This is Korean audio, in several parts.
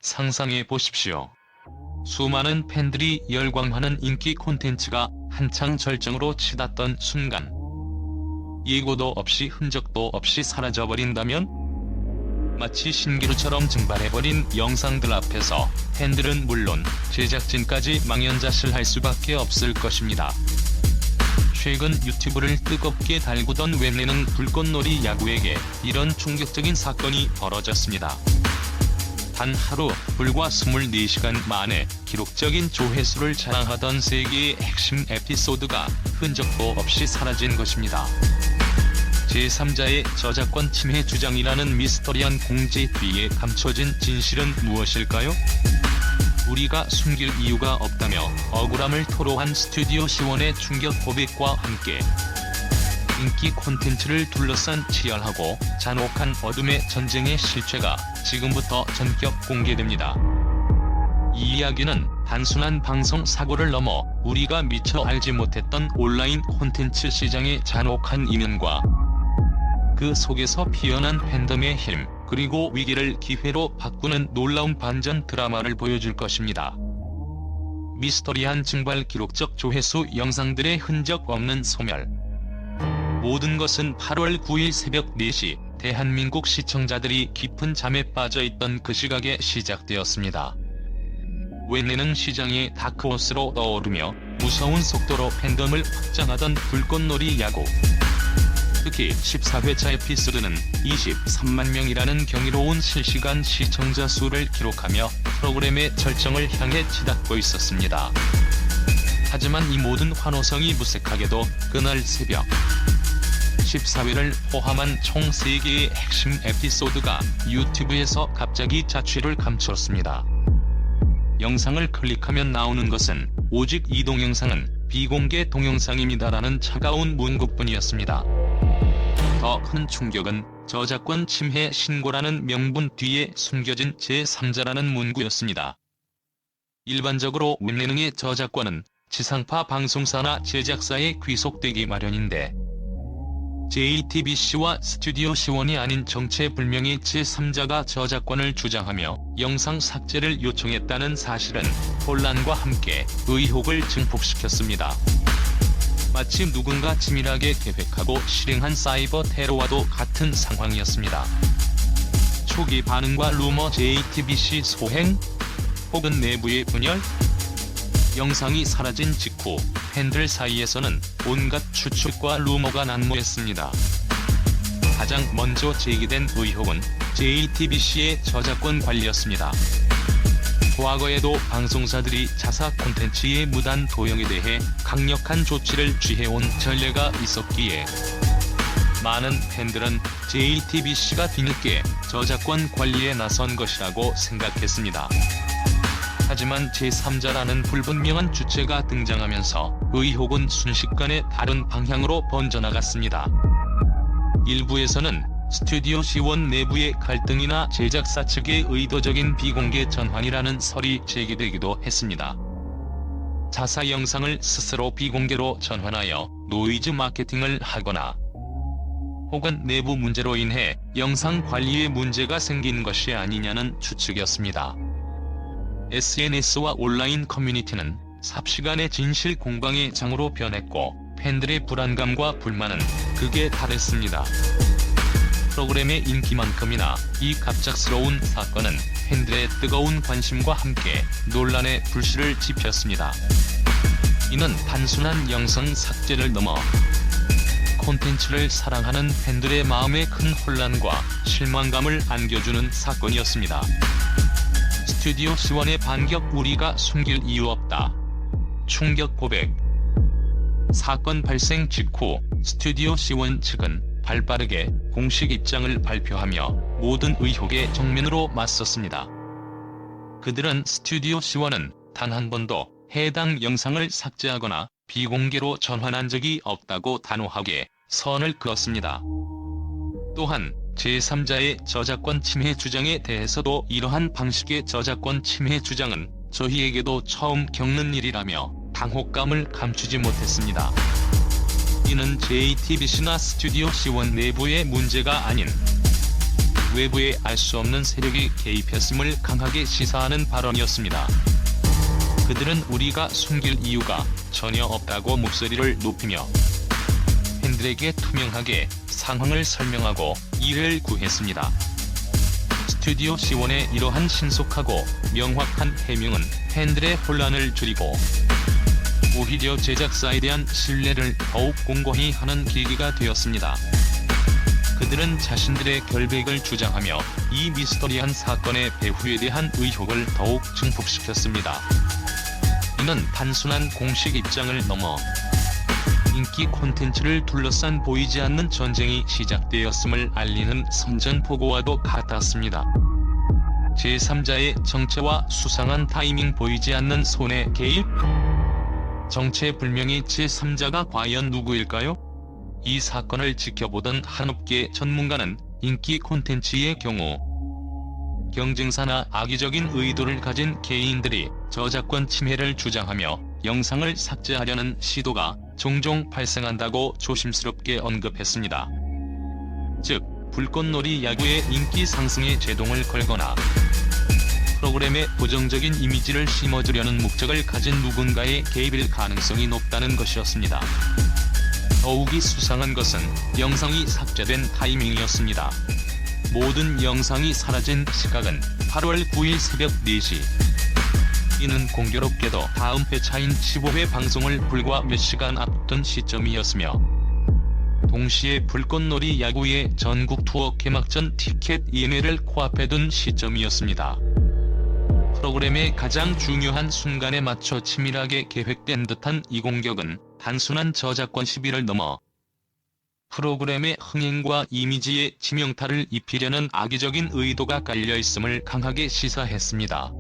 상상해 보십시오. 수많은 팬들이 열광하는 인기 콘텐츠가 한창 절정으로 치닫던 순간 예고도 없이 흔적도 없이 사라져버린다면? 마치 신기루처럼 증발해버린 영상들 앞에서 팬들은 물론 제작진까지 망연자실할 수밖에 없을 것입니다. 최근 유튜브를 뜨겁게 달구던 웹예능 불꽃놀이 야구에게 이런 충격적인 사건이 벌어졌습니다. 단 하루 불과 24시간 만에 기록적인 조회수를 자랑하던 세계의 핵심 에피소드가 흔적도 없이 사라진 것입니다. 제3자의 저작권 침해 주장이라는 미스터리한 공지 뒤에 감춰진 진실은 무엇일까요? 우리가 숨길 이유가 없다며 억울함을 토로한 스튜디오 시원의 충격 고백과 함께 인기 콘텐츠를 둘러싼 치열하고 잔혹한 어둠의 전쟁의 실체가 지금부터 전격 공개됩니다. 이 이야기는 단순한 방송 사고를 넘어 우리가 미처 알지 못했던 온라인 콘텐츠 시장의 잔혹한 이면과 그 속에서 피어난 팬덤의 힘, 그리고 위기를 기회로 바꾸는 놀라운 반전 드라마를 보여줄 것입니다. 미스터리한 증발, 기록적 조회수, 영상들의 흔적 없는 소멸. 모든 것은 8월 9일 새벽 4시 대한민국 시청자들이 깊은 잠에 빠져있던 그 시각에 시작되었습니다. 웹예능 시장의 다크호스로 떠오르며 무서운 속도로 팬덤을 확장하던 불꽃놀이 야구. 특히 14회차 에피소드는 23만 명이라는 경이로운 실시간 시청자 수를 기록하며 프로그램의 절정을 향해 치닫고 있었습니다. 하지만 이 모든 환호성이 무색하게도 그날 새벽 14회를 포함한 총 3개의 핵심 에피소드가 유튜브에서 갑자기 자취를 감췄습니다. 영상을 클릭하면 나오는 것은 오직 이 동영상은 비공개 동영상입니다라는 차가운 문구뿐이었습니다. 더 큰 충격은 저작권 침해 신고라는 명분 뒤에 숨겨진 제3자라는 문구였습니다. 일반적으로 웹예능의 저작권은 지상파 방송사나 제작사에 귀속되기 마련인데 JTBC와 스튜디오 시원이 아닌 정체불명의 제3자가 저작권을 주장하며 영상 삭제를 요청했다는 사실은 혼란과 함께 의혹을 증폭시켰습니다. 마치 누군가 치밀하게 계획하고 실행한 사이버 테러와도 같은 상황이었습니다. 초기 반응과 루머, JTBC 소행? 혹은 내부의 분열? 영상이 사라진 직후 팬들 사이에서는 온갖 추측과 루머가 난무했습니다. 가장 먼저 제기된 의혹은 JTBC의 저작권 관리였습니다. 과거에도 방송사들이 자사 콘텐츠의 무단 도용에 대해 강력한 조치를 취해온 전례가 있었기에 많은 팬들은 JTBC가 뒤늦게 저작권 관리에 나선 것이라고 생각했습니다. 하지만 제3자라는 불분명한 주체가 등장하면서 의혹은 순식간에 다른 방향으로 번져나갔습니다. 일부에서는 스튜디오 시원 내부의 갈등이나 제작사 측의 의도적인 비공개 전환이라는 설이 제기되기도 했습니다. 자사 영상을 스스로 비공개로 전환하여 노이즈 마케팅을 하거나 혹은 내부 문제로 인해 영상 관리에 문제가 생긴 것이 아니냐는 추측이었습니다. SNS와 온라인 커뮤니티는 삽시간에 진실 공방의 장으로 변했고 팬들의 불안감과 불만은 극에 달했습니다. 프로그램의 인기만큼이나 이 갑작스러운 사건은 팬들의 뜨거운 관심과 함께 논란의 불씨를 지폈습니다. 이는 단순한 영상 삭제를 넘어 콘텐츠를 사랑하는 팬들의 마음에 큰 혼란과 실망감을 안겨주는 사건이었습니다. 스튜디오 시원의 반격, 우리가 숨길 이유 없다. 충격 고백. 사건 발생 직후 스튜디오 시원 측은 발빠르게 공식 입장을 발표하며 모든 의혹에 정면으로 맞섰습니다. 그들은 스튜디오 시원은 단 한 번도 해당 영상을 삭제하거나 비공개로 전환한 적이 없다고 단호하게 선을 그었습니다. 또한 제3자의 저작권 침해 주장에 대해서도 이러한 방식의 저작권 침해 주장은 저희에게도 처음 겪는 일이라며 당혹감을 감추지 못했습니다. 이는 JTBC나 스튜디오 시원 내부의 문제가 아닌 외부의 알 수 없는 세력이 개입했음을 강하게 시사하는 발언이었습니다. 그들은 우리가 숨길 이유가 전혀 없다고 목소리를 높이며 팬들에게 투명하게 상황을 설명하고 이해를 구했습니다. 스튜디오 C1의 이러한 신속하고 명확한 해명은 팬들의 혼란을 줄이고 오히려 제작사에 대한 신뢰를 더욱 공고히 하는 계기가 되었습니다. 그들은 자신들의 결백을 주장하며 이 미스터리한 사건의 배후에 대한 의혹을 더욱 증폭시켰습니다. 이는 단순한 공식 입장을 넘어 인기 콘텐츠를 둘러싼 보이지 않는 전쟁이 시작되었음을 알리는 선전포고와도 같았습니다. 제3자의 정체와 수상한 타이밍 보이지 않는 손의 개입? 정체불명의 제3자가 과연 누구일까요? 이 사건을 지켜보던 한 업계 전문가는 인기 콘텐츠의 경우 경쟁사나 악의적인 의도를 가진 개인들이 저작권 침해를 주장하며 영상을 삭제하려는 시도가 종종 발생한다고 조심스럽게 언급했습니다. 즉, 불꽃놀이 야구의 인기 상승에 제동을 걸거나 프로그램에 부정적인 이미지를 심어주려는 목적을 가진 누군가의 개입일 가능성이 높다는 것이었습니다. 더욱이 수상한 것은 영상이 삭제된 타이밍이었습니다. 모든 영상이 사라진 시각은 8월 9일 새벽 4시. 이는 공교롭게도 다음 회차인 15회 방송을 불과 몇 시간 앞둔 시점이었으며 동시에 불꽃놀이 야구의 전국 투어 개막전 티켓 예매를 코앞에 둔 시점이었습니다. 프로그램의 가장 중요한 순간에 맞춰 치밀하게 계획된 듯한 이 공격은 단순한 저작권 시비를 넘어 프로그램의 흥행과 이미지에 치명타를 입히려는 악의적인 의도가 깔려있음을 강하게 시사했습니다.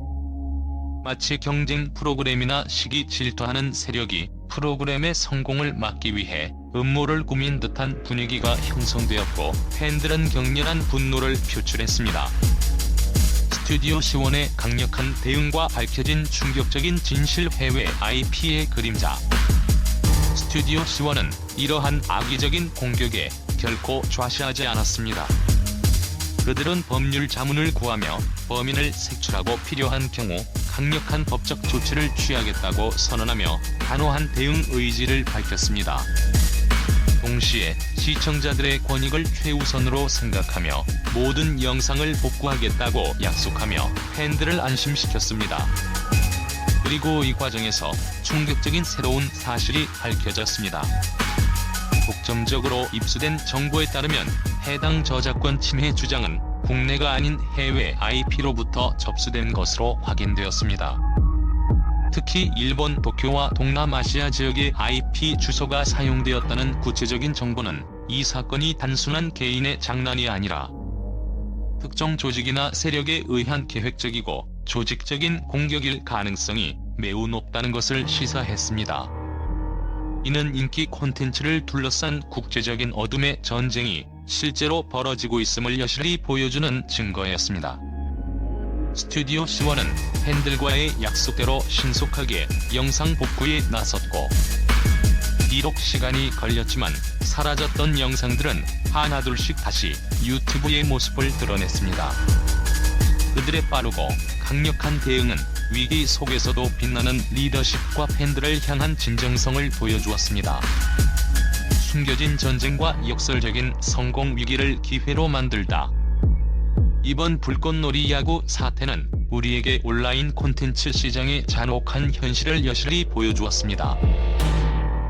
마치 경쟁 프로그램이나 시기 질투하는 세력이 프로그램의 성공을 막기 위해 음모를 꾸민 듯한 분위기가 형성되었고 팬들은 격렬한 분노를 표출했습니다. 스튜디오 C1의 강력한 대응과 밝혀진 충격적인 진실 해외 IP의 그림자. 스튜디오 C1은 이러한 악의적인 공격에 결코 좌시하지 않았습니다. 그들은 법률 자문을 구하며 범인을 색출하고 필요한 경우 강력한 법적 조치를 취하겠다고 선언하며 단호한 대응 의지를 밝혔습니다. 동시에 시청자들의 권익을 최우선으로 생각하며 모든 영상을 복구하겠다고 약속하며 팬들을 안심시켰습니다. 그리고 이 과정에서 충격적인 새로운 사실이 밝혀졌습니다. 독점적으로 입수된 정보에 따르면 해당 저작권 침해 주장은 국내가 아닌 해외 IP로부터 접수된 것으로 확인되었습니다. 특히 일본 도쿄와 동남아시아 지역의 IP 주소가 사용되었다는 구체적인 정보는 이 사건이 단순한 개인의 장난이 아니라 특정 조직이나 세력에 의한 계획적이고 조직적인 공격일 가능성이 매우 높다는 것을 시사했습니다. 이는 인기 콘텐츠를 둘러싼 국제적인 어둠의 전쟁이 실제로 벌어지고 있음을 여실히 보여주는 증거였습니다. 스튜디오 C1은 팬들과의 약속대로 신속하게 영상 복구에 나섰고 비록 시간이 걸렸지만 사라졌던 영상들은 하나둘씩 다시 유튜브의 모습을 드러냈습니다. 그들의 빠르고 강력한 대응은 위기 속에서도 빛나는 리더십과 팬들을 향한 진정성을 보여주었습니다. 숨겨진 전쟁과 역설적인 성공 위기를 기회로 만들다. 이번 불꽃놀이 야구 사태는 우리에게 온라인 콘텐츠 시장의 잔혹한 현실을 여실히 보여주었습니다.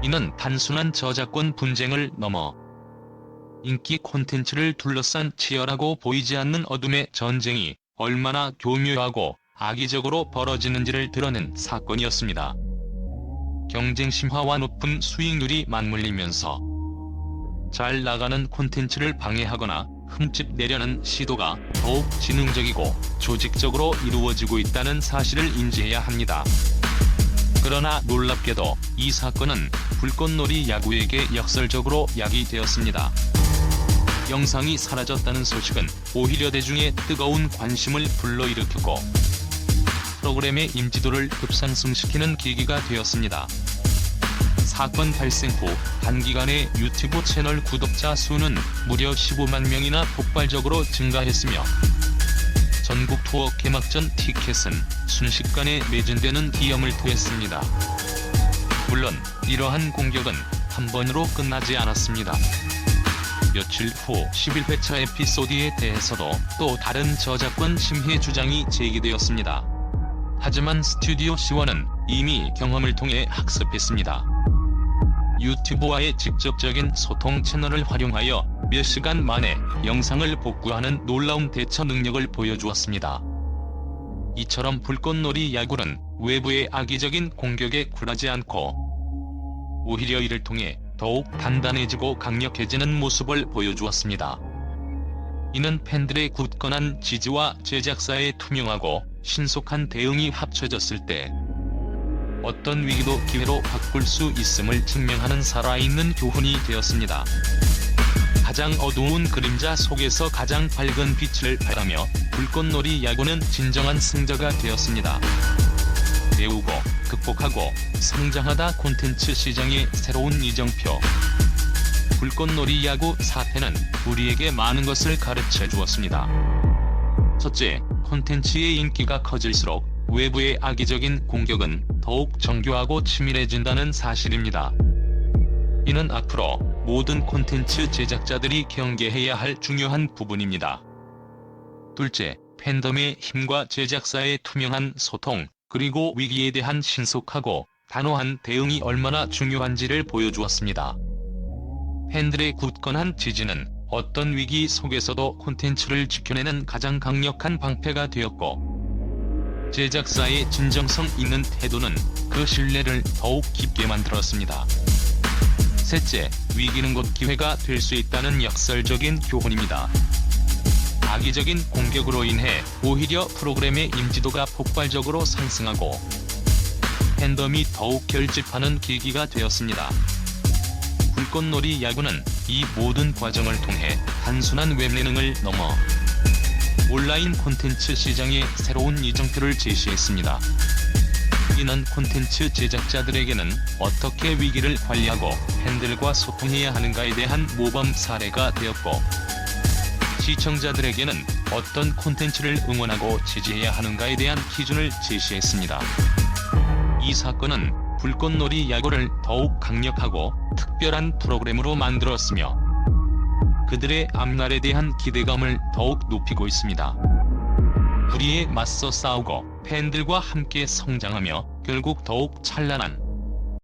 이는 단순한 저작권 분쟁을 넘어 인기 콘텐츠를 둘러싼 치열하고 보이지 않는 어둠의 전쟁이 얼마나 교묘하고 악의적으로 벌어지는지를 드러낸 사건이었습니다. 경쟁 심화와 높은 수익률이 맞물리면서 잘 나가는 콘텐츠를 방해하거나 흠집 내려는 시도가 더욱 지능적이고 조직적으로 이루어지고 있다는 사실을 인지해야 합니다. 그러나 놀랍게도 이 사건은 불꽃놀이 야구에게 역설적으로 야기되었습니다. 영상이 사라졌다는 소식은 오히려 대중의 뜨거운 관심을 불러일으켰고 프로그램의 인지도를 급상승시키는 계기가 되었습니다. 사건 발생 후 단기간에 유튜브 채널 구독자 수는 무려 15만 명이나 폭발적으로 증가했으며 전국 투어 개막 전 티켓은 순식간에 매진되는 기염을 토했습니다. 물론 이러한 공격은 한 번으로 끝나지 않았습니다. 며칠 후 11회차 에피소드에 대해서도 또 다른 저작권 침해 주장이 제기되었습니다. 하지만 스튜디오 C1은 이미 경험을 통해 학습했습니다. 유튜브와의 직접적인 소통 채널을 활용하여 몇 시간 만에 영상을 복구하는 놀라운 대처 능력을 보여주었습니다. 이처럼 불꽃놀이 야굴은 외부의 악의적인 공격에 굴하지 않고 오히려 이를 통해 더욱 단단해지고 강력해지는 모습을 보여주었습니다. 이는 팬들의 굳건한 지지와 제작사의 투명하고 신속한 대응이 합쳐졌을 때 어떤 위기도 기회로 바꿀 수 있음을 증명하는 살아있는 교훈이 되었습니다. 가장 어두운 그림자 속에서 가장 밝은 빛을 발하며 불꽃놀이 야구는 진정한 승자가 되었습니다. 배우고 극복하고 성장하다 콘텐츠 시장의 새로운 이정표. 불꽃놀이 야구 사태는 우리에게 많은 것을 가르쳐 주었습니다. 첫째, 콘텐츠의 인기가 커질수록 외부의 악의적인 공격은 더욱 정교하고 치밀해진다는 사실입니다. 이는 앞으로 모든 콘텐츠 제작자들이 경계해야 할 중요한 부분입니다. 둘째, 팬덤의 힘과 제작사의 투명한 소통, 그리고 위기에 대한 신속하고 단호한 대응이 얼마나 중요한지를 보여주었습니다. 팬들의 굳건한 지지는 어떤 위기 속에서도 콘텐츠를 지켜내는 가장 강력한 방패가 되었고, 제작사의 진정성 있는 태도는 그 신뢰를 더욱 깊게 만들었습니다. 셋째, 위기는 곧 기회가 될 수 있다는 역설적인 교훈입니다. 악의적인 공격으로 인해 오히려 프로그램의 인지도가 폭발적으로 상승하고 팬덤이 더욱 결집하는 계기가 되었습니다. 불꽃놀이 야구는 이 모든 과정을 통해 단순한 웹예능을 넘어 온라인 콘텐츠 시장의 새로운 이정표를 제시했습니다. 이는 콘텐츠 제작자들에게는 어떻게 위기를 관리하고 팬들과 소통해야 하는가에 대한 모범 사례가 되었고, 시청자들에게는 어떤 콘텐츠를 응원하고 지지해야 하는가에 대한 기준을 제시했습니다. 이 사건은 불꽃놀이 야구를 더욱 강력하고 특별한 프로그램으로 만들었으며 그들의 앞날에 대한 기대감을 더욱 높이고 있습니다. 불의에 맞서 싸우고 팬들과 함께 성장하며 결국 더욱 찬란한